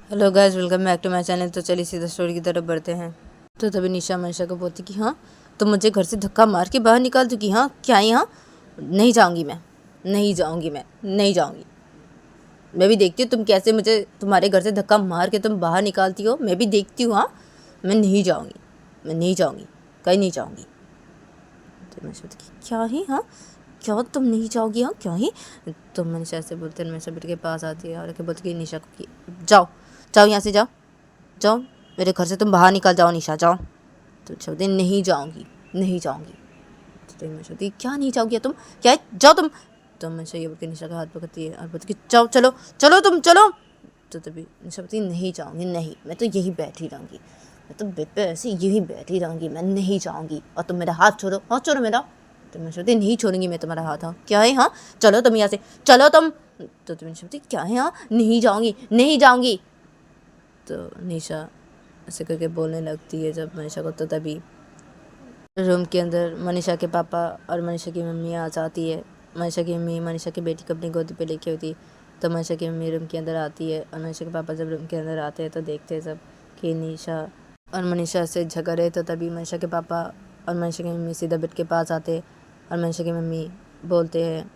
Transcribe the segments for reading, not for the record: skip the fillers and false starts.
Hello guys, welcome back to my channel. तो चलिए सीधा स्टोरी की तरफ बढ़ते हैं। तो तभी निशा मनीषा को बोलती कि हाँ, तो मुझे घर से धक्का मार के बाहर निकाल दो कि हाँ क्या यहाँ नहीं जाऊँगी मैं, नहीं जाऊँगी मैं, नहीं जाऊँगी। मैं भी देखती हूँ तुम कैसे मुझे तुम्हारे घर से धक्का मार के तुम बाहर निकालती हो, मैं भी देखती हूँ। हाँ, मैं नहीं जाऊँगी, मैं नहीं जाऊँगी, कहीं नहीं जाऊँगी। तो मैं सोचती कि क्या ही, हाँ क्या तुम नहीं जाओगी, हाँ क्या ही। तो मनीषा ऐसे बोलते हैं, मनीषा बेटे के पास आती है और बोलती कि निशा को कि जाओ जाओ यहाँ से, जाओ जाओ मेरे घर से तुम बाहर निकल जाओ निशा, जाओ। तो बोलती नहीं जाऊँगी, नहीं जाऊँगी। तो मैं सोचती क्या नहीं जाओगी तुम, क्या है जाओ तुम। तो मैं ये बोल के निशा का हाथ पकड़ती है और बोलती कि जाओ, चलो चलो तुम चलो। तो तभी निशा बोलती नहीं जाऊँगी, नहीं मैं तो यही बैठी रहूँगी, मैं तो बेड पे ऐसे यही बैठी रहूँगी, मैं नहीं जाऊँगी। और तुम मेरा हाथ छोड़ो, हाथ छोड़ो मेरा। तो मैं सोचती नहीं छोड़ूंगी मैं तुम्हारा हाथ, हाँ क्या है, हाँ चलो तुम यहाँ से, चलो तुम। तो तुम सोचती क्या है, हाँ नहीं जाऊँगी, नहीं जाऊँगी। तो निशा ऐसे करके बोलने लगती है जब मनीषा को। तो तभी रूम के अंदर मनीषा के पापा और मनीषा की मम्मी आ जाती है। मनीषा की मम्मी मनीषा की बेटी को अपनी गोदी पे लेके होती। तो मनीषा की मम्मी रूम के अंदर आती है और मनीषा के पापा जब रूम के अंदर आते हैं तो देखते हैं सब कि निशा और मनीषा से झगड़े। तो तभी मनीषा के पापा और मनीषा की मम्मी सीधा बेड के पास आते और मनीषा की मम्मी बोलते हैं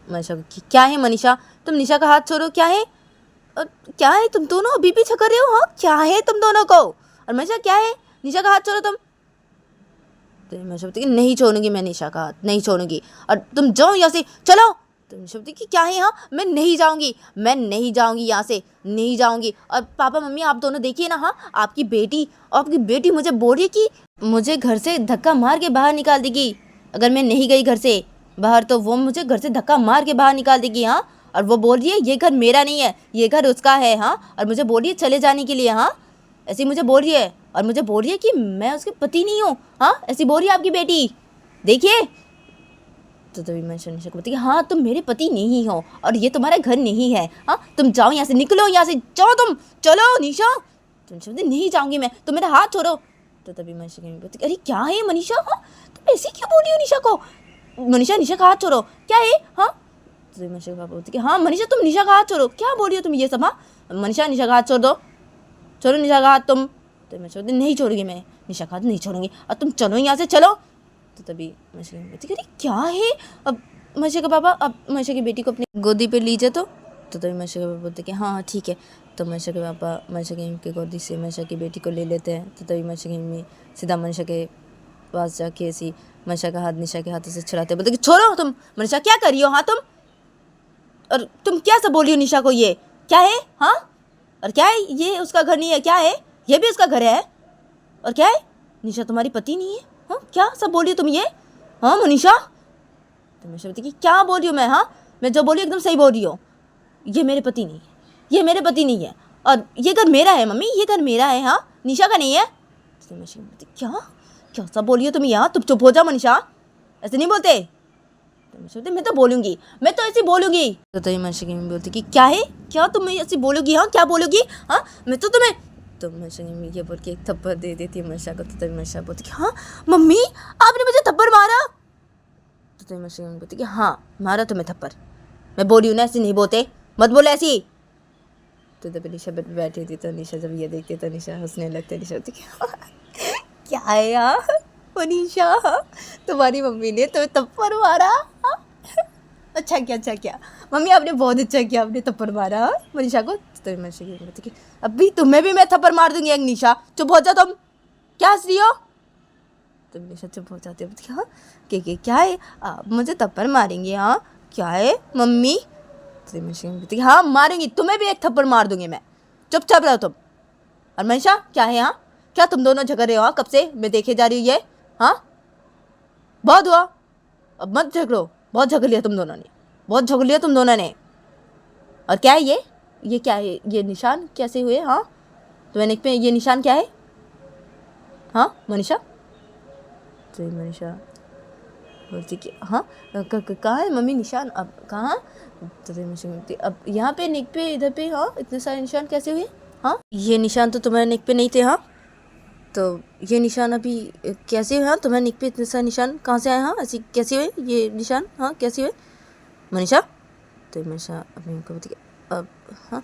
मनीषा को कि क्या है मनीषा, तुम निशा का हाथ छोड़ो, क्या है और क्या है तुम दोनों अभी भी झगड़ रहे हो, हाँ क्या है तुम दोनों को। और मनीषा क्या है, निशा का हाथ छोड़ो तुम। तो मैं सोचती कि नहीं छोड़ूंगी मैं निशा का हाथ, नहीं छोड़ूंगी और तुम जाओ यहाँ से, चलो। तो मैं सोचती कि क्या है, हाँ मैं नहीं जाऊँगी, मैं नहीं जाऊँगी यहाँ से, नहीं जाऊँगी। और पापा मम्मी आप दोनों देखिए ना, हाँ आपकी बेटी मुझे बोल रही है कि मुझे घर से धक्का मार के बाहर निकाल देगी अगर मैं नहीं गई घर से बाहर, तो वो मुझे घर से धक्का मार के बाहर निकाल देगी। हाँ, और वो बोल रही है ये घर मेरा नहीं है, ये घर उसका है। हाँ, और मुझे बोल रही है चले जाने के लिए। हाँ, ऐसी मुझे बोल रही है और मुझे बोल रही है कि मैं उसके पति नहीं हूँ। हाँ, ऐसी बोल रही है आपकी बेटी, देखिए। तो तभी मैं निशा को बोलती कि हाँ तुम मेरे पति नहीं हो और ये तुम्हारा घर नहीं है। हाँ, तुम जाओ यहाँ से, निकलो यहाँ से, जाओ तुम, चलो निशा। तुम बोलती नहीं जाऊँगी मैं, तुम मेरा हाथ छोड़ो। तो तभी मैं बोलती अरे क्या है मनीषा, हाँ तुम ऐसे क्यों बोल रही हो निशा को, मनीषा निशा का हाथ छोड़ो, क्या है। हाँ, तो मनीषा के पापा बोलते कि हाँ मनीषा तुम निशा का हाथ छोड़ो, क्या बोल रही हो तुम ये सब। हाँ, मनीषा निशा का हाथ छोड़ दो, छोड़ो निशा का हाथ तुम। तो मैं छोड़ती नहीं छोड़ूंगी मैं निशा का हाथ, नहीं छोड़ूंगी और तुम चलो यहाँ से, चलो। तो तभी मनीषा बोलती अरे क्या है। अब मनीषा का पापा अब मनीषा की बेटी को अपनी गोदी पे लीजिए। तो तभी मनीषा के पापा बोलते कि हाँ हाँ ठीक है। तो मनीषा के पापा मनीषा की मम्मी की गोदी से मनीषा की बेटी को ले लेते हैं। तो तभी मनीषा की मम्मी सीधा मनीषा के पास जाके ऐसी मनीषा का हाथ निशा के हाथों से छुड़ाते, बोलते कि छोड़ो तुम, मनीषा क्या कर रही हो, हाँ तुम, और तुम क्या सब बोली हो निशा को, ये क्या है। हाँ, और क्या है, ये उसका घर नहीं है, क्या है, ये भी उसका घर है। और क्या है, निशा तुम्हारी पति नहीं है। हाँ, क्या सब बोली हो तुम ये, हाँ मनीषा। तो मनीषा बोलती कि क्या बोल रही हूँ मैं, हाँ मैं जो बोली एकदम सही बोल रही हूँ, ये मेरे पति नहीं है, ये मेरे पति नहीं है और ये घर मेरा है मम्मी, ये घर मेरा है, हाँ निशा का नहीं है। तो मनीषा बोलती क्या क्या सब बोली हो तुम यहाँ, तुम चुप हो जाओ मनीषा, ऐसे नहीं बोलते। तो मनीषा बोलती मैं तो बोलूँगी, मैं तो ऐसे बोलूँगी। तो तभी मनीषा की मम्मी बोलती कि क्या है, क्या तुम ऐसे बोलोगी, हाँ क्या बोलोगी, हाँ मैं तो तुम्हें। तो मनीषा की मम्मी ये बोल के एक थप्पड़ दे देती है मनीषा को। तो तभी मनीषा बोलती कि हाँ मम्मी आपने मुझे थप्पड़ मारा। तो तभी मनीषा की मम्मी बोलती कि हाँ मारा तुम्हें थप्पड़, मैं बोली हूँ ना ऐसे नहीं बोलते, मत बोलो ऐसी। तो तभी निशा बेड पे बैठी थी। तो निशा जब ये देखती तो निशा हंसने लगती। निशा होती क्या है यार मनीषा, तुम्हारी मम्मी ने तुम्हें थप्पड़ मारा, अच्छा क्या, अच्छा क्या मम्मी आपने बहुत अच्छा किया, आपने थप्पड़ मारा मनीषा को। तो मनीषा की बोलती कि अभी तुम्हें भी मैं थप्पड़ मार दूंगी एक निशा, चुप हो जाओ तुम, क्या हंस रही हो। तो निशा चुप हो जाती है, हाँ क्या है, आप मुझे थप्पड़ मारेंगे, हाँ क्या है मम्मी। तो मनीषा बोलती हाँ मारूंगी, तुम्हें भी एक थप्पड़ मार दूंगी मैं, चुपचाप रहो तुम। और मनीषा क्या है, हाँ क्या तुम दोनों झगड़ रहे हो, हाँ कब से मैं देखे जा रही हूँ ये, हाँ बहुत हुआ, अब मत झगड़ो, बहुत झगड़ लिया तुम दोनों ने, बहुत झगड़ लिया तुम दोनों ने। और क्या है ये क्या है, ये निशान कैसे हुए, हाँ तुम्हें नेक पे ये निशान क्या है, हाँ मनीषा। तो मनीषा बोलती कि हाँ कहाँ है मम्मी निशान, अब कहाँ। तो मनीषा बोलती अब यहाँ पे नेक पे, इधर पे, हाँ इतने सारे निशान कैसे हुए, हाँ ये निशान तो तुम्हारे नेक पे नहीं थे। हाँ, तो ये निशान अभी कैसे हुए, हाँ तुम्हारे नेक पे इतने सारे निशान कहाँ से आए, हाँ ऐसे कैसे हुए ये निशान, हाँ कैसे हुए मनीषा। तो मनीषा अपनी को बोलती अब हाँ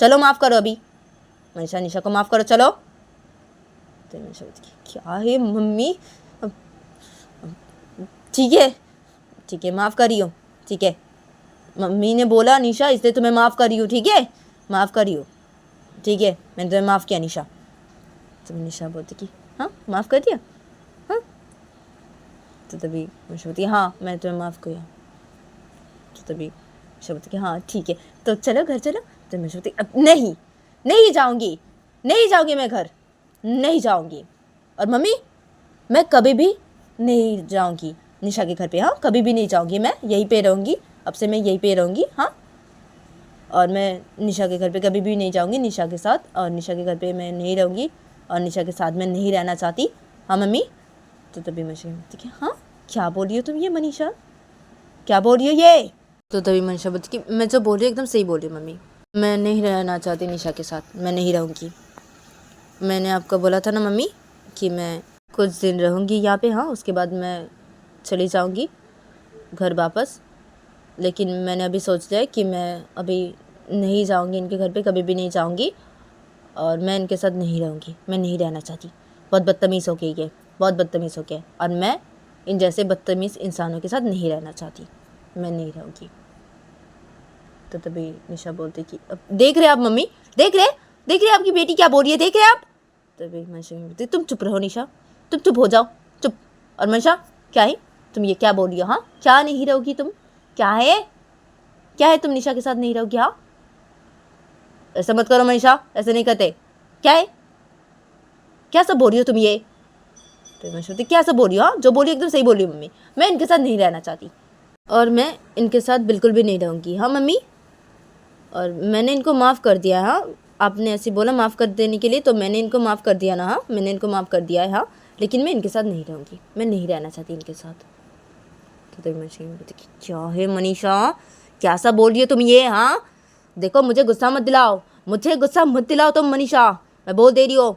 चलो माफ़ करो अभी। मनीषा निशा को माफ़ करो, चलो। तो मैं शब्द की क्या है मम्मी, ठीक है माफ़ करियो, ठीक है, मम्मी ने बोला निशा इसलिए तुम्हें माफ़ करियो, ठीक है, माफ़ करियो, ठीक है, मैंने तुम्हें माफ़ किया निशा। तो निशा बोलती कि हाँ माफ़ कर दिया, हाँ। तो तभी निशा बोलती हाँ मैंने तुम्हें माफ़ किया। तो तभी निशा बोलती कि हाँ ठीक है तो चलो घर चलो। तो निशा बोलती अब नहीं जाऊँगी, नहीं जाऊँगी मैं घर, नहीं जाऊँगी। और मम्मी मैं कभी भी नहीं जाऊँगी निशा के घर पे, हाँ कभी भी नहीं जाऊँगी, मैं यहीं पे रहूँगी, अब से मैं यहीं पे रहूँगी, हाँ। और मैं निशा के घर पे कभी भी नहीं जाऊँगी निशा के साथ, और निशा के घर पे मैं नहीं रहूँगी, और निशा के साथ मैं नहीं रहना चाहती, हाँ मम्मी। तो तभी मनीषा बोलती कि हाँ क्या बोल रही हो तुम ये मनीषा, क्या बोल रही हो ये। तो तभी मनीषा बोलती कि मैं जो बोल रही हूँ एकदम सही बोल रही हूँ मम्मी, मैं नहीं रहना चाहती निशा के साथ, मैं नहीं रहूँगी। मैंने आपको बोला था ना मम्मी कि मैं कुछ दिन रहूँगी यहाँ पे, हाँ उसके बाद मैं चली जाऊँगी घर वापस। लेकिन मैंने अभी सोच लिया है कि मैं अभी नहीं जाऊँगी इनके घर पे, कभी भी नहीं जाऊँगी, और मैं इनके साथ नहीं रहूँगी, मैं नहीं रहना चाहती। बहुत बदतमीज़ हो गई है, बहुत बदतमीज़ हो गया, और मैं इन जैसे बदतमीज़ इंसानों के साथ नहीं रहना चाहती, मैं नहीं रहूँगी। तो तभी निशा बोलती कि अब देख रहे आप मम्मी, देख रहे आपकी बेटी क्या बोल रही है, देख रहे आप। तभी मनीषा बोलती तुम चुप रहो निशा, तुम चुप हो जाओ, चुप। और मनीषा क्या है तुम ये क्या बोल रही हो, हाँ क्या नहीं रहोगी तुम, क्या है तुम निशा के साथ नहीं रहोगी, हाँ ऐसा मत करो मनीषा, ऐसे नहीं करते, क्या है, क्या सब बोल रही हो तुम ये। तो मनीषा बोलती क्या सब बोल रही हो, हाँ जो बोली एकदम सही बोल रही हो मम्मी, मैं इनके साथ नहीं रहना चाहती, और मैं इनके साथ बिल्कुल भी नहीं रहूँगी, हाँ मम्मी। और मैंने इनको माफ़ कर दिया, हाँ आपने ऐसे बोला माफ़ कर देने के लिए, तो मैंने इनको माफ़ कर दिया ना, हाँ मैंने इनको माफ़ कर दिया है, हाँ लेकिन मैं इनके साथ नहीं रहूँगी, मैं नहीं रहना चाहती इनके साथ। तो तभी मनीषा बोलती कि क्या है मनीषा, क्या सा बोल रही हो तुम ये, हाँ देखो मुझे गुस्सा मत दिलाओ, मुझे गुस्सा मत दिलाओ तुम मनीषा, मैं बोल दे रही हो।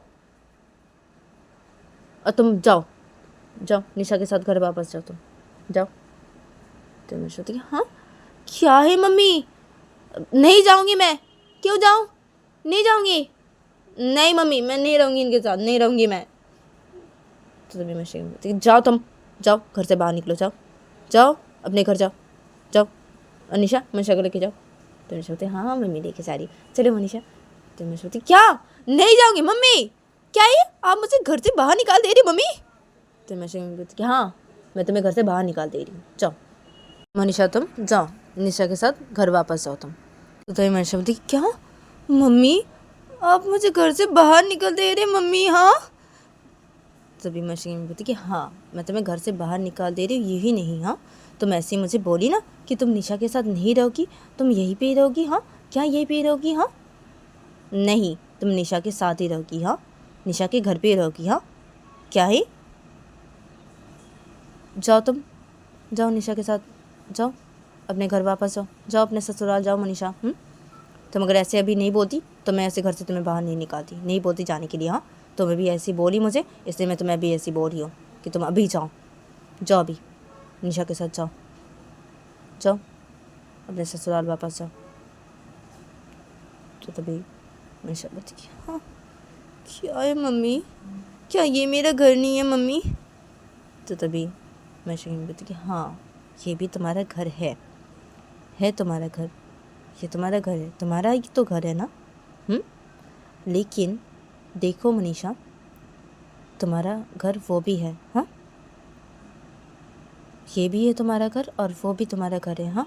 और तुम जाओ निशा के साथ घर वापस जाओ, तुम जाओ। तो मैं सोचती हाँ क्या है मम्मी, नहीं जाऊँगी मैं, क्यों जाऊँ, नहीं जाऊँगी, नहीं मम्मी मैं नहीं रहूँगी इनके साथ, नहीं रहूँगी मैं। तो तभी मैं बोलती जाओ तुम, जाओ घर से बाहर निकलो, जाओ अपने घर जाओ। और निशा मनीषा को लेके जाओ। तो मैं सोचती हाँ मम्मी लेके जा रही, चलो मनीषा। तो मैं सोचती क्या नहीं जाऊँगी मम्मी, क्या ये आप मुझे घर से बाहर निकाल दे रही मम्मी। तो मैं बोलती कि हाँ मैं तुम्हें घर से बाहर निकाल दे रही हूँ, जाओ मनीषा तुम जाओ, निशा के साथ घर वापस जाओ तुम। तो मनीषा बोलती क्या मम्मी आप मुझे घर से बाहर निकाल दे रहे मम्मी, हाँ। तभी मशीन बोलती कि हाँ मैं तुम्हें घर से बाहर निकाल दे रही हूँ, यही नहीं, हाँ तुम ऐसे ही मुझे बोली ना कि तुम निशा के साथ नहीं रहोगी, तुम यहीं पे रहोगी, हाँ क्या यहीं पे रहोगी, हाँ नहीं तुम निशा के साथ ही रहोगी, हाँ निशा के घर पे रहोगी, हाँ क्या है, जाओ तुम जाओ निशा के साथ जाओ, अपने घर वापस जाओ अपने ससुराल जाओ मनीषा। तुम अगर ऐसे अभी नहीं बोलती तो मैं ऐसे घर से तुम्हें बाहर नहीं निकालती, नहीं बोलती जाने के लिए, हाँ तुम्हें भी ऐसी बोली मुझे, इसलिए मैं तुम्हें अभी ऐसी बोल रही हूँ कि तुम अभी जाओ अभी निशा के साथ जाओ अपने ससुराल वापस जाओ। तो तभी निशा बोलती हाँ क्या है मम्मी, क्या ये मेरा घर नहीं है मम्मी। तो तभी मैं शहीन बोलती कि हाँ ये भी तुम्हारा घर है तुम्हारा घर, ये तुम्हारा घर है, तुम्हारा ही तो घर है ना। लेकिन देखो मनीषा तुम्हारा घर वो भी है, हाँ ये भी है तुम्हारा घर और वो भी तुम्हारा घर है, हाँ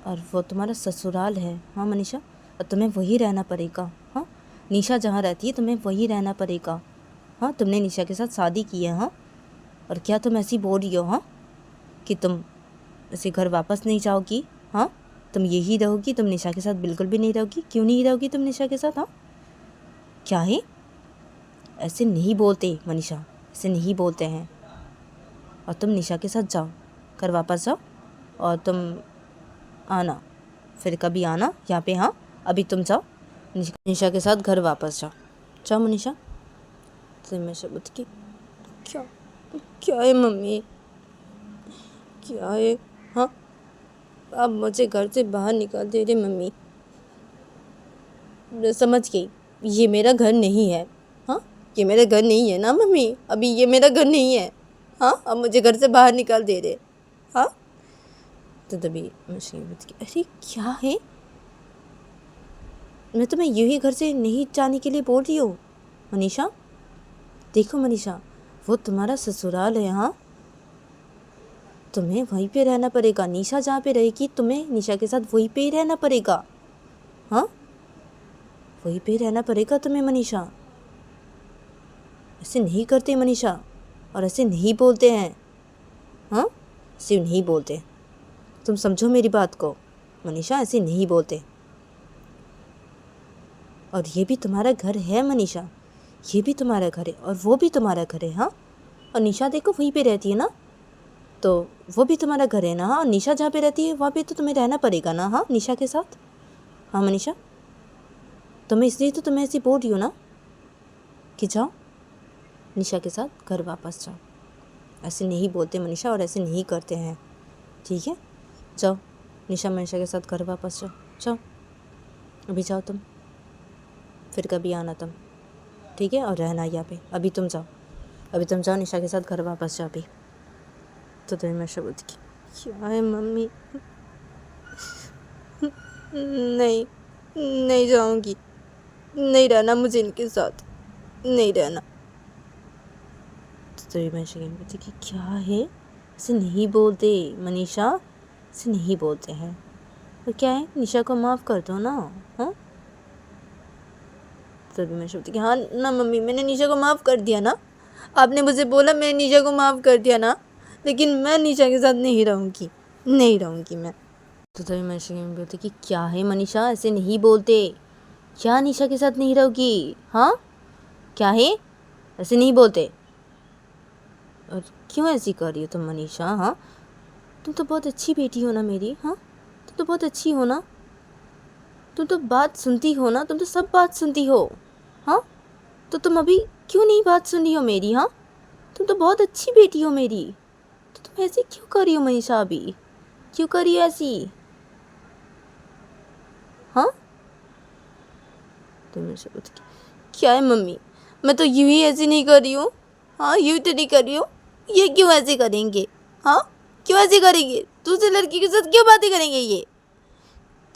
और वो तुम्हारा ससुराल है, हाँ मनीषा, और तुम्हें वही रहना पड़ेगा, हाँ निशा जहाँ रहती है तुम्हें वही रहना पड़ेगा, हाँ तुमने निशा के साथ शादी की है, हाँ और क्या तुम ऐसी बोल रही हो, हाँ कि तुम ऐसे घर वापस नहीं जाओगी, हाँ तुम यही रहोगी, तुम निशा के साथ बिल्कुल भी नहीं रहोगी, क्यों नहीं रहोगी तुम निशा के साथ, हाँ क्या है, ऐसे नहीं बोलते मनीषा, ऐसे नहीं बोलते हैं। और तुम निशा के साथ जाओ घर वापस जाओ, और तुम आना फिर कभी आना यहाँ पे, हाँ अभी तुम जाओ निशा के साथ घर वापस जाओ मनीषा। तो मैं शब्द की क्या है मम्मी, क्या है, हाँ आप मुझे घर से बाहर निकाल दे रहे मम्मी, समझ गई ये मेरा घर नहीं है, हाँ ये मेरा घर नहीं है ना मम्मी, अभी ये मेरा घर नहीं है। हाँ, अब मुझे घर से बाहर निकाल दे रहे। हाँ, तो तभी मशीन बच गई, अरे क्या है, मैं तुम्हें यूं ही घर से नहीं जाने के लिए बोल रही हूँ मनीषा। देखो मनीषा, वो तुम्हारा ससुराल है। हाँ, तुम्हें वहीं पे रहना पड़ेगा। निशा जहाँ पे रहेगी तुम्हें निशा के साथ वहीं पे ही रहना पड़ेगा। हाँ, वहीं पे रहना पड़ेगा तुम्हें मनीषा। ऐसे नहीं करते मनीषा, और ऐसे नहीं बोलते हैं। हाँ, ऐसे नहीं बोलते, तुम समझो मेरी बात को मनीषा, ऐसे नहीं बोलते। और ये भी तुम्हारा घर है मनीषा, ये भी तुम्हारा घर है और वो भी तुम्हारा घर है। हाँ, और निशा देखो वहीं पे रहती है ना, तो वो भी तुम्हारा घर है ना। हाँ, और निशा जहाँ पे रहती है वहाँ पे तो तुम्हें रहना पड़ेगा ना। हाँ, निशा के साथ। हाँ मनीषा, तुम्हें इसलिए तो तुम्हें ऐसी बोल रही हो ना कि जाओ निशा के साथ घर वापस जाओ। ऐसे नहीं बोलते मनीषा, और ऐसे नहीं करते हैं, ठीक है। जाओ निशा मनीषा के साथ घर वापस जाओ, जाओ अभी जाओ तुम, फिर कभी आना तुम, ठीक है, और रहना यहाँ पे। अभी तुम जाओ, अभी तुम जाओ निशा के साथ घर वापस जाओ अभी। तो तुम्हें मैं शब्द की क्या है मम्मी, नहीं, नहीं जाऊंगी, नहीं रहना मुझे इनके साथ, नहीं रहना। तो मैं शकीन बोलती कि क्या है, ऐसे नहीं बोलते मनीषा, ऐसे नहीं बोलते हैं। और क्या है, निशा को माफ़ कर दो ना। हाँ, तभी मैं सोचती कि हाँ ना मम्मी, मैंने निशा को माफ़ कर दिया ना, आपने मुझे बोला मैंने निशा को माफ़ कर दिया ना, लेकिन मैं निशा के साथ नहीं रहूँगी, नहीं रहूँगी मैं। तो तभी मैं शकीन बोलती कि क्या है मनीषा, ऐसे नहीं बोलते, क्या निशा के साथ नहीं रहोगी। हाँ, क्या है, ऐसे नहीं बोलते। और क्यों ऐसी कर रही हो तुम मनीषा। हाँ, तुम तो बहुत अच्छी बेटी हो ना मेरी। हाँ, तुम तो बहुत अच्छी हो ना, तुम तो बात सुनती हो ना, तुम तो सब बात सुनती हो। हाँ, तो तुम अभी क्यों नहीं बात सुन रही हो मेरी। हाँ, तुम तो बहुत अच्छी बेटी हो मेरी, तो तुम ऐसे क्यों कर रही हो मनीषा, अभी क्यों कर रही हो ऐसी। हाँ, तो मैं सोच क्या है मम्मी, मैं तो यूं ही ऐसे नहीं कर रही हूँ। हाँ, यूं तो नहीं कर रही हूँ, ये क्यों ऐसे करेंगे। हाँ, क्यों ऐसे करेंगे, दूसरे लड़की के साथ क्यों बातें करेंगे ये।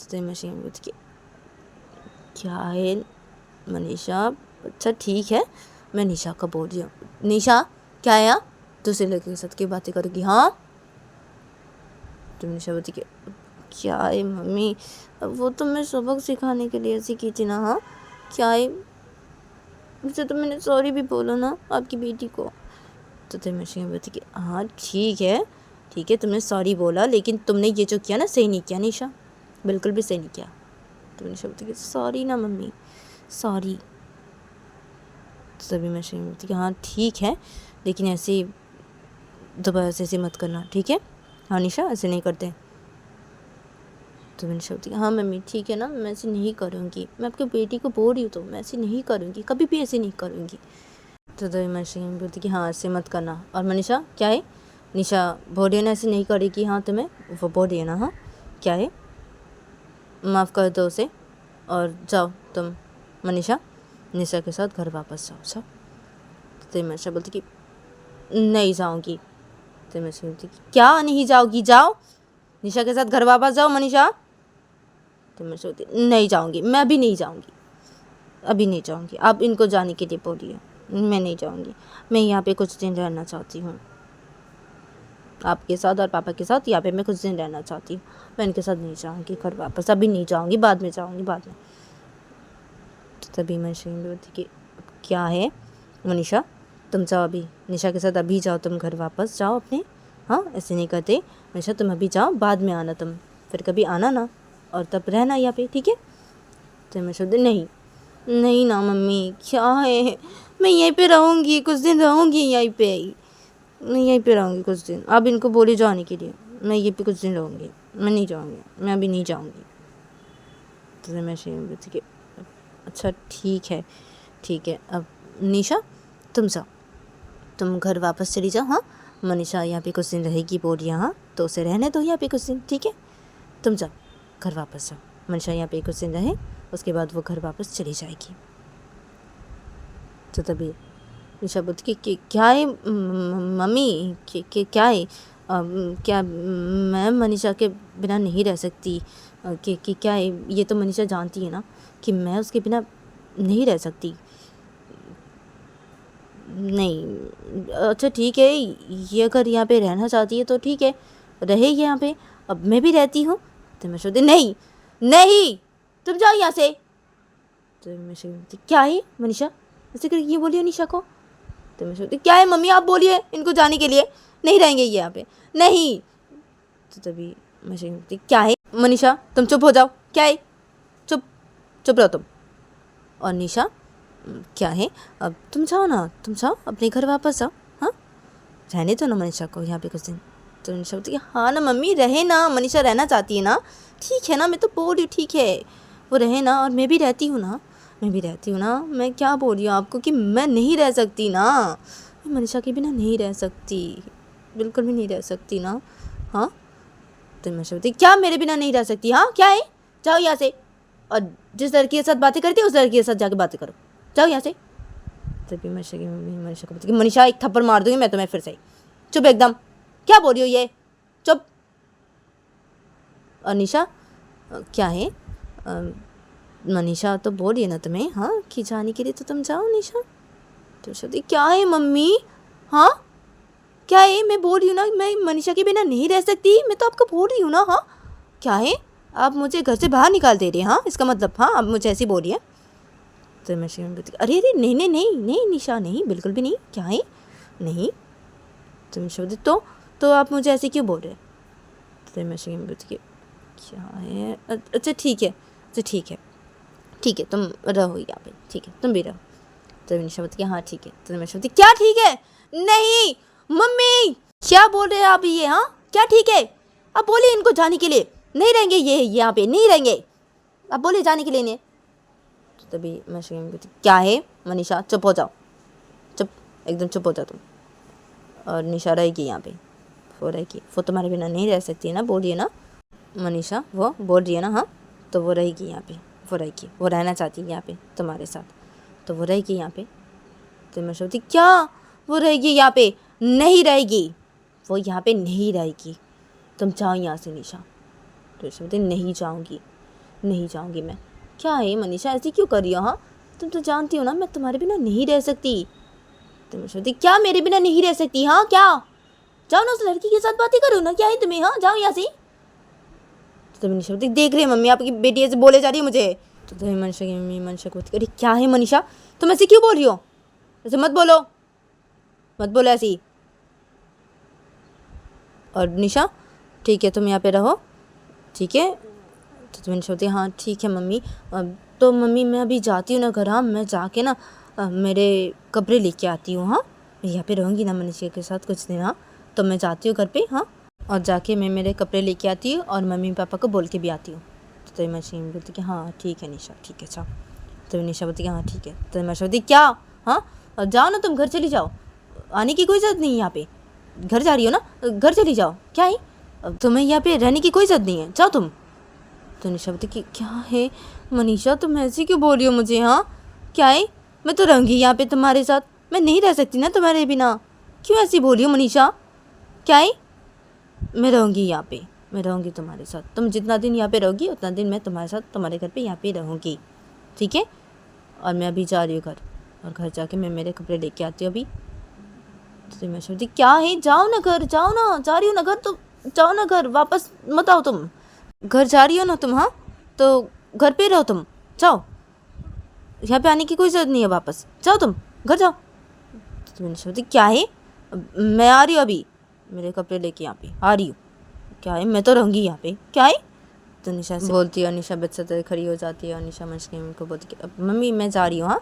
तो मशीन पूछ के क्या है मनीषा, अच्छा ठीक है, मैं निशा को बोल रही हूँ। निशा क्या है, दूसरे लड़के के साथ क्यों बातें करोगी। हाँ, तो निशा बोलती कि क्या है मम्मी, वो तो मैं सबक सिखाने के लिए ऐसी की थी ना। हाँ, क्या है, मुझे तो मैंने सॉरी भी बोला ना आपकी बेटी को। तो तमशीन बोलती कि हाँ ठीक है, ठीक है, तुमने सॉरी बोला, लेकिन तुमने ये जो किया ना सही नहीं किया निशा, बिल्कुल भी सही नहीं किया। तो निशा बोलती कि सॉरी ना मम्मी, सॉरी। तो तभी मैं शहीन बोलती कि हाँ ठीक है, लेकिन ऐसे दोबारा से ऐसे मत करना, ठीक है। हाँ निशा, ऐसे नहीं करते। तो मैंने शब्द हाँ मम्मी ठीक है ना, मैं ऐसे नहीं करूँगी, मैं आपकी बेटी को बोल रही हूँ, तो मैं ऐसे नहीं करूँगी, कभी भी ऐसे नहीं करूँगी। तो तभी मैं शहीन बोलती कि हाँ ऐसे मत करना। और मनीषा क्या है, निशा बोल रही है ना ऐसे नहीं करेगी। हाँ, तुम्हें वो बोल रही है ना। हाँ, क्या है, माफ़ कर दो उसे और जाओ तुम मनीषा निशा के साथ घर वापस जाओ, जाओ। तो मनीषा बोलती कि नहीं जाऊँगी। तो मैं बोलती कि क्या नहीं जाओगी, जाओ निशा के साथ घर वापस जाओ मनीषा। तो मैं सोचती नहीं जाऊँगी, मैं अभी नहीं जाऊँगी, अभी नहीं जाऊँगी, आप इनको जाने के लिए बोलिए, मैं नहीं जाऊँगी, मैं यहाँ पे कुछ दिन रहना चाहती हूँ आपके साथ और पापा के साथ, यहाँ पे मैं कुछ दिन रहना चाहती हूँ, मैं इनके साथ नहीं जाऊँगी घर वापस, अभी नहीं जाऊँगी, बाद में जाऊँगी, बाद में। तो तभी मैं शहीन बोलती कि क्या है मनीषा, तुम जाओ अभी निशा के साथ, अभी जाओ तुम घर वापस जाओ अपने। हाँ, ऐसे नहीं करते मनीषा, तुम अभी जाओ, बाद में आना तुम, फिर कभी आना ना, और तब रहना यहाँ पे, ठीक है। तो मैं सोचती नहीं, नहीं ना मम्मी, क्या है, मैं यहीं पे रहूँगी, कुछ दिन रहूँगी यहीं पे, मैं यहीं पे रहूँगी कुछ दिन, आप इनको बोले जाने के लिए, मैं यहीं पे कुछ दिन रहूँगी, मैं नहीं जाऊँगी, मैं अभी नहीं जाऊँगी। तो मैं शेम बोलती कि अच्छा ठीक है, ठीक है, अब निशा तुम जाओ, तुम घर वापस चली जाओ। हाँ, मनीषा यहाँ पे कुछ दिन रहेगी बोल रही है। हाँ, तो उसे रहने दो यहाँ पे कुछ दिन, ठीक है, तुम जाओ घर वापस जाओ, मनीषा यहाँ पे कुछ दिन रहे, उसके बाद वो घर वापस चली जाएगी। तो तभी निशा बोलती कि क्या है मम्मी, क्या है? क्या मैं मनीषा के बिना नहीं रह सकती? कि क्या है? ये तो मनीषा जानती है ना कि मैं उसके बिना नहीं रह सकती। नहीं, अच्छा ठीक है, ये अगर यहाँ पे रहना चाहती है तो ठीक है, रहे यहाँ पे, अब मैं भी रहती हूँ। तो मैं सोचती नहीं नहीं, तुम जाओ यहाँ से। तो मैं सोचती क्या है मनीषा, ऐसे करके ये बोलिए निशा को। तो मैं सोचती क्या है मम्मी, आप बोलिए इनको जाने के लिए, नहीं रहेंगे ये यहाँ पे, नहीं। तो तभी मैं सोचती क्या है मनीषा, तुम चुप हो जाओ, क्या है, चुप चुप रहो तुम। और निशा क्या है, अब तुम जाओ ना, तुम जाओ अपने घर वापस जाओ, हाँ रहने दो ना मनीषा को यहाँ पे कुछ दिन। तो मनीषा बोलती है हाँ ना मम्मी, रहे ना, मनीषा रहना चाहती है ना, ठीक है ना, मैं तो बोल रही हूँ ठीक है, वो रहे ना, और मैं भी रहती हूँ ना, मैं भी रहती हूँ ना। मैं क्या बोल रही हूँ आपको कि मैं नहीं रह सकती ना, मैं मनीषा के बिना नहीं रह सकती, बिल्कुल भी नहीं रह सकती ना। हाँ तो मनीषा बोलती क्या मेरे बिना नहीं रह सकती, हाँ क्या है, जाओ यहाँ से, और जिस लड़की के साथ बातें करती है उस लड़की के साथ जाके बातें करो, जाओ यहाँ से। तभी मनीषा की मम्मी मनीषा को बोलती कि मनीषा एक थप्पड़ मार दूंगी मैं तुम्हें फिर से, चुप एकदम, क्या बोल रही हो ये, चुप। और निशा क्या है, मनीषा तो बोल रही है ना तुम्हें, हाँ कि जाने के लिए, तो तुम जाओ निशा। तो बोलती क्या है मम्मी, हाँ क्या है, मैं बोल रही हूँ ना मैं मनीषा के बिना नहीं रह सकती, मैं तो आपको बोल रही हूँ ना, हाँ क्या है, आप मुझे घर से बाहर निकाल दे रही हैं, हाँ इसका मतलब, हाँ आप मुझे ऐसी बोल रही है। तो मैं बोलती अरे अरे नहीं नहीं नहीं नहीं निशा, नहीं बिल्कुल भी नहीं, क्या है, नहीं। तो मैं बोलती तो आप मुझे ऐसे क्यों बोल रहे हैं? तो मैं बोलती क्या है, अच्छा ठीक है, अच्छा ठीक है तुम रहो यहाँ पे, ठीक है तुम भी रहो। तो निशा बोलती हाँ ठीक है। तो मैं बोलती क्या ठीक है, नहीं मम्मी क्या बोल रहे हैं आप ये, हाँ क्या ठीक है, आप बोलिए इनको जाने के लिए, नहीं रहेंगे ये यहाँ पे, नहीं रहेंगे, आप बोलिए जाने के लिए नहीं। तो तभी मैं बोलती क्या है मनीषा, चुप हो जाओ, चुप एकदम चुप हो जाओ तुम। और निशा रहेगी यहाँ पे, वो रहेगी, वो तुम्हारे बिना नहीं रह सकती है ना, बोलिए ना मनीषा, वो बोल रही है ना, हाँ तो वो रहेगी यहाँ पे, वो रहेगी, वो रहना चाहती है यहाँ पे तुम्हारे साथ, तो वो रहेगी यहाँ पे। तो मैं सोचती क्या वो रहेगी यहाँ पे, नहीं रहेगी, वो यहाँ पे नहीं रहेगी, तुम जाओ यहाँ से निशा। तो सोचती नहीं जाऊँगी, नहीं जाऊँगी मैं। क्या है मनीषा ऐसी क्यों कर रही हो, हाँ तुम तो जानती हो ना मैं तुम्हारे बिना नहीं रह सकती। तो मैं सोचती क्या मेरे बिना नहीं रह सकती, हाँ क्या, जाओ ना उस लड़की के साथ बातें करो ना, क्या है तुम्हें, हाँ जाओ यहाँ से। तो मनीषा बोलती देख रही है मम्मी आपकी बेटी ऐसे बोले जा रही है मुझे। तो तभी मनीषा की मम्मी मनीषा को बोलती अरे क्या है मनीषा, तुम ऐसे क्यों बोल रही हो, ऐसे मत बोलो, मत बोलो ऐसी। और निशा ठीक है तुम यहाँ पे रहो, ठीक है। तो मनीषा बोलती हाँ ठीक है मम्मी, तो मम्मी मैं अभी जाती हूँ ना घर, हाँ मैं जाके ना मेरे कपड़े लेके आती हूँ, हाँ मैं यहाँ पे रहूँगी ना मनीषा के साथ कुछ दिन, हाँ तो मैं जाती हूँ घर पे, हाँ और जाके मैं मेरे कपड़े लेके आती हूँ और मम्मी पापा को बोल के भी आती हूँ। तो मनीषा बोलती कि हाँ ठीक है निशा, ठीक है अच्छा। तो निशा बोलती कि हाँ ठीक है। तो मनीषा बोलती क्या, हाँ जाओ ना तुम घर चली जाओ, आने की कोई ज़रूरत नहीं है यहाँ पे, घर जा रही हो ना, घर चली जाओ, क्या है अब तुम्हें यहाँ पे रहने की कोई ज़रूरत नहीं है, जाओ तुम। तो निशा बोलती कि क्या है मनीषा तुम ऐसे क्यों बोल रही हो मुझे, हाँ क्या है, मैं तो रहूँगी यहाँ पे तुम्हारे साथ, मैं नहीं रह सकती ना तुम्हारे बिना, क्यों ऐसी बोल रही हो मनीषा, क्या है, मैं रहूँगी यहाँ पे, मैं रहूँगी तुम्हारे साथ, तुम जितना दिन यहाँ पे रहोगी उतना दिन मैं तुम्हारे साथ तुम्हारे घर पे यहाँ पे रहूँगी, ठीक है। और मैं अभी जा रही हूँ घर, और घर जाके मैं मेरे कपड़े लेके आती हूँ अभी। तो मैं सोचती क्या है, जाओ ना घर, जाओ ना, जा रही हो ना घर तो जाओ ना घर, वापस मत आओ तुम, घर जा रही हो ना तुम, हाँ तो घर पे रहो तुम, जाओ, यहाँ पे आने की कोई ज़रूरत नहीं है, वापस जाओ तुम, घर जाओ। तो मैंने सोची क्या है, मैं आ रही हूँ अभी, मेरे कपड़े लेके यहाँ पे आ रही हूँ, क्या है मैं तो रहूँगी यहाँ पे, क्या है। तो निशा से बोलती है, और निशा बच्चा तरह खड़ी हो जाती है, और निशा मशकीम को बोलती है मम्मी मैं जा रही हूँ, हाँ।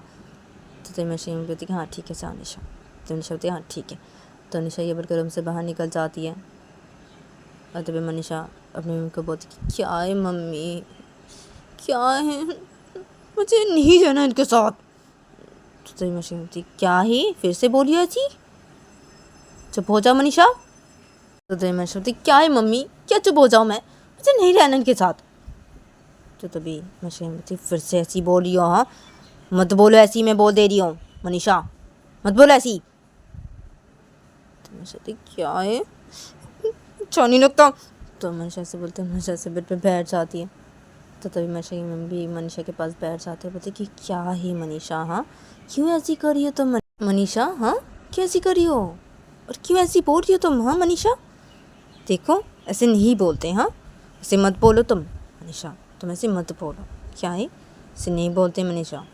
तो मशकीम बोलती है हाँ ठीक है जाओ निशा। तो निशा बोलती है हाँ ठीक है। तो निशा ये बोलकर रूम से बाहर निकल जाती है, और तभी मनीषा अपनी मम्मी को बोलती कि क्या है मम्मी, क्या है, मुझे नहीं जाना इनके साथ। तो तभी मनीषा बोलती क्या है, फिर से बोलिए ऐसी, चुप हो जाओ मनीषा। तो तभी मनीषा बोलती क्या है मम्मी, क्या चुप हो जाओ मैं, मुझे नहीं रहना इनके साथ। तो तभी मनीषा बोलती फिर से ऐसी बोल रही हो, हाँ मत बोलो ऐसी, मैं बोल दे रही हूँ, मनीषा मत बोल ऐसी। तो मनीषा क्या है, अच्छा नहीं लगता। तो मनीषा से बोलते हैं, मनीषा से बेड पे बैठ जाती है। तो तभी मनीषा की मम्मी भी मनीषा के पास बैठ जाते हैं। बोलते कि क्या है मनीषा, हाँ क्यों ऐसी कर रही हो तुम मनीषा, हाँ क्यों ऐसी कर रही हो और क्यों ऐसी बोल रही हो तुम, हाँ मनीषा देखो ऐसे नहीं बोलते, हाँ ऐसे मत बोलो तुम मनीषा, तुम ऐसे मत बोलो, क्या है ऐसे नहीं बोलते मनीषा।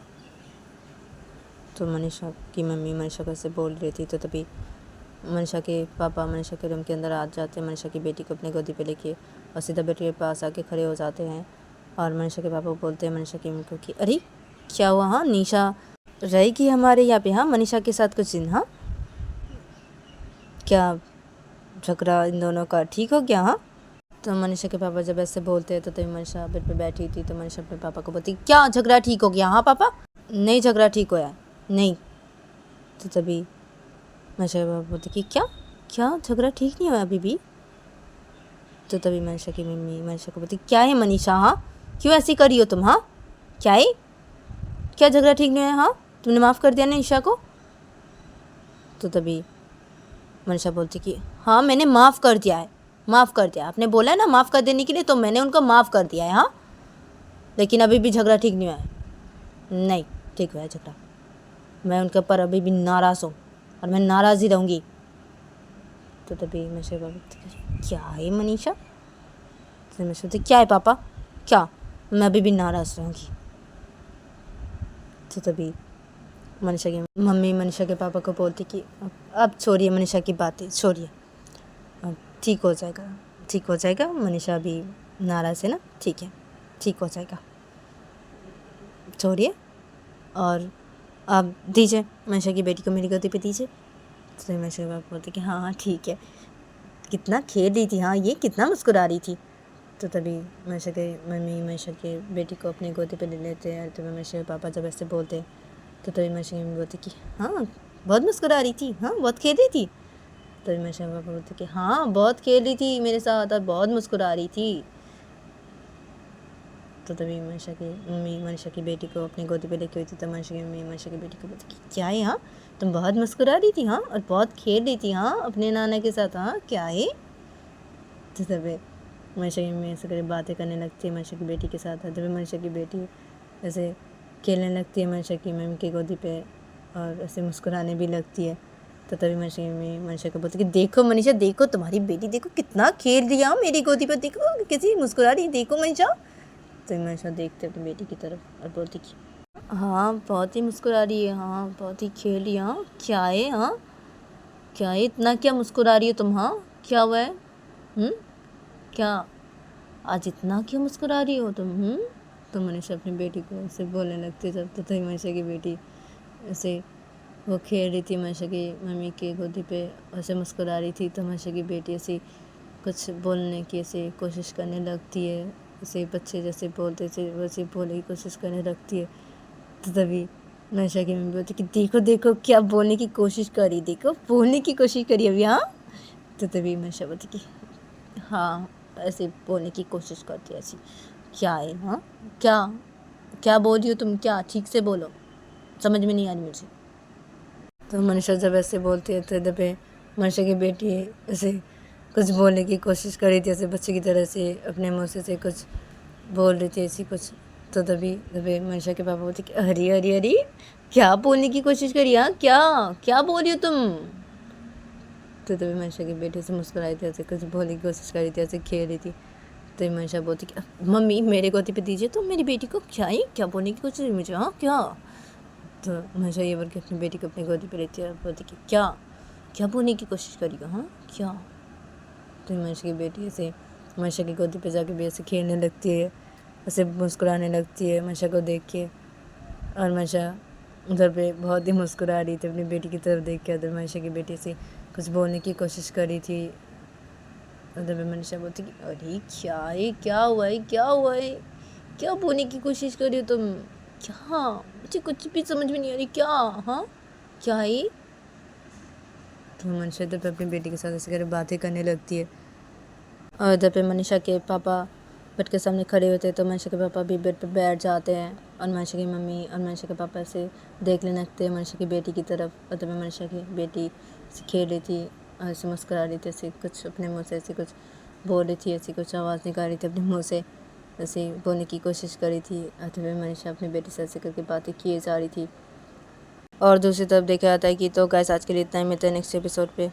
तो मनीषा की मम्मी मनीषा को ऐसे बोल रही थी। तो तभी मनीषा के पापा मनीषा के रूम के अंदर आ जाते हैं, मनीषा की बेटी को अपने गोदी पे लेके और सीधा बेटी के पास आके खड़े हो जाते हैं। और मनीषा के पापा बोलते हैं मनीषा की मम्मी को कि अरे क्या हुआ, हाँ निशा रहेगी हमारे यहाँ पे, हाँ मनीषा के साथ कुछ दिन, हाँ क्या झगड़ा इन दोनों का ठीक हो गया, हाँ। तो मनीषा के पापा जब ऐसे बोलते हैं तो तभी मनीषा बेड पे बैठी थी। तो मनीषा अपने पापा को बोलती क्या झगड़ा ठीक हो गया, हाँ पापा नहीं झगड़ा ठीक होया नहीं। तो तभी मनीषा के पापा बोलते कि क्या क्या झगड़ा ठीक नहीं हुआ अभी भी। तो तभी मनीषा की मम्मी मनीषा को बोलती क्या है मनीषा, हाँ क्यों ऐसी करी हो तुम, हाँ क्या है, क्या झगड़ा ठीक नहीं हुआ, हाँ तुमने माफ़ कर दिया ना ईशा को। तो तभी मनीषा बोलती कि हाँ मैंने माफ़ कर दिया है, माफ़ कर दिया, आपने बोला है ना माफ़ कर देने के लिए, तो मैंने उनको माफ़ कर दिया है, हाँ लेकिन अभी भी झगड़ा ठीक नहीं हुआ है, नहीं ठीक हुआ है झगड़ा, मैं उनके ऊपर अभी भी नाराज़ हूँ और मैं नाराज़ ही रहूँगी। तो तभी मनीषा बोलती क्या है मनीषा, तो मैं सोचती क्या है पापा क्या, मैं अभी भी नाराज़ रहूँगी। तो तभी मनीषा की मम्मी मनीषा के पापा को बोलती कि अब छोड़िए मनीषा की बातें, छोड़िए अब ठीक हो जाएगा, ठीक हो जाएगा, मनीषा अभी नाराज़ है ना, ठीक है ठीक हो जाएगा, छोड़िए और अब दीजिए मनीषा की बेटी को मेरी गोदी पे दीजिए। तो मनीषा के पापा बोलते कि हाँ हाँ ठीक है, कितना खेल रही थी, हाँ ये कितना मुस्कुरा रही थी। तो तभी मनीषा के मम्मी मनीषा के बेटी को अपनी गोदी पे ले लेते हैं। तो मनीषा के पापा जब ऐसे बोलते हैं तो तभी मनीषा की मम्मी बोलती कि हाँ बहुत मुस्कुरा रही थी, हाँ बहुत खेल रही थी। तभी मनीषा के पापा बोलते कि हाँ बहुत खेल रही थी मेरे साथ और बहुत मुस्कुरा रही थी। तो तभी मनीषा की मम्मी मनीषा की बेटी को अपनी गोदी पे लेके हुई थी। तो मनीषा की मम्मी मनीषा की बेटी को बोलती कि क्या है, हाँ तुम बहुत मुस्कुरा रही थी, हाँ और बहुत खेल रही थी, हाँ अपने नाना के साथ, हाँ क्या है। तो तभी मनीषा की मम्मी ऐसे करके बातें करने लगती है मनीषा की बेटी के साथ। तभी मनीषा की बेटी ऐसे खेलने लगती है मनीषा की मम्मी की गोदी पे और ऐसे मुस्कुराने भी लगती है। तो तभी मनीषा की मम्मी मनीषा को बोलती कि देखो मनीषा देखो तुम्हारी बेटी देखो कितना खेल रही है, हाँ मेरी गोदी पर देखो कैसी मुस्कुरा रही, देखो मनीषा। तो मनीषा देखते अपनी बेटी की तरफ और बोलती कि हाँ बहुत ही मुस्कुरा रही है, हाँ बहुत ही खेल रही है, हाँ क्या है, हाँ क्या है इतना क्या मुस्कुरा रही हो तुम, हाँ क्या हुआ है, क्या आज इतना क्यों मुस्कुरा रही हो तुम। तो मनीषा अपनी बेटी को ऐसे बोलने लगती है। जब तो तभी मनीषा की बेटी ऐसे वो खेल रही थी मनीषा की मम्मी के गोदी पे ऐसे मुस्कुरा रही थी। तो मनीषा की बेटी ऐसे कुछ बोलने की ऐसे कोशिश करने लगती है, ऐसे बच्चे जैसे बोलते थे वैसे बोलने की कोशिश करने लगती है। तो तभी मनीषा की मम्मी बोलती कि देखो देखो क्या बोलने की कोशिश करी, देखो बोलने की कोशिश करी अभी, हाँ। तो तभी मनीषा बोलती कि हाँ ऐसे बोलने की कोशिश करती है ऐसी, क्या है, हाँ क्या क्या बोल रही हो तुम, क्या ठीक से बोलो, समझ में नहीं आ रही मुझे। तो मनीषा जब ऐसे बोलती है तो तभी मनीषा की बेटी ऐसे कुछ बोलने की कोशिश कर रही थी, ऐसे बच्चे की तरह से अपने मुँह से कुछ बोल रही थी ऐसी कुछ। तो तभी तभी मनीषा के पापा बोलते कि अरे अरे अरे क्या बोलने की कोशिश करी, हाँ क्या क्या बोल रही हो तुम। तो तभी मनीषा की बेटी से मुस्कुराई थी, ऐसे कुछ बोलने की कोशिश कर रही थी, ऐसे खेल रही थी। तो मनीषा बोलती कि मम्मी मेरे गोदी पे दीजिए, तो मेरी बेटी को क्या ही क्या बोलने की कोशिश मुझे, हाँ क्या। तो मनीषा ये बोल के अपनी बेटी को अपनी गोदी पे लेती है और बोलती कि क्या क्या बोलने की कोशिश करी, हाँ क्या। तो मनीषा की बेटी ऐसे मनीषा की गोदी पे जाके भी ऐसे खेलने लगती है, ऐसे मुस्कुराने लगती है मनीषा को देख के। और मनीषा उधर पे बहुत ही मुस्कुरा रही थी अपनी बेटी की तरफ देख के। उधर मनीषा की बेटी से कुछ बोलने की कोशिश कर रही थी। उधर पे मनीषा बोलती कि अरे क्या है, क्या हुआ है, क्या हुआ है, क्या बोलने की कोशिश कर रही हो तुम, क्या मुझे कुछ भी समझ में नहीं आ रही, क्या हाँ क्या है। तो मनीषा इधर पे अपनी बेटी के साथ ऐसे कर बातें करने लगती है। और इधर पे मनीषा के पापा बेड के सामने खड़े होते हैं तो मनीषा के पापा भी बेड पर बैठ जाते हैं और मनीषा की मम्मी और मनीषा के पापा से देखने लगते हैं मनीषा की बेटी की तरफ। और तभी मनीषा की बेटी से खेल रही थी और ऐसे मुस्कुरा रही थी, ऐसे कुछ अपने मुँह से ऐसे कुछ बोल रही थी, ऐसी कुछ आवाज़ निकाल रही थी अपने मुँह से, ऐसे बोलने की कोशिश कर रही थी। और तभी मनीषा अपनी बेटी से ऐसे करके बातें किए जा रही थी। और दूसरी तरफ देखा जाता है कि तो गाइस आज के लिए इतना ही, मिलते हैं नेक्स्ट एपिसोड पे।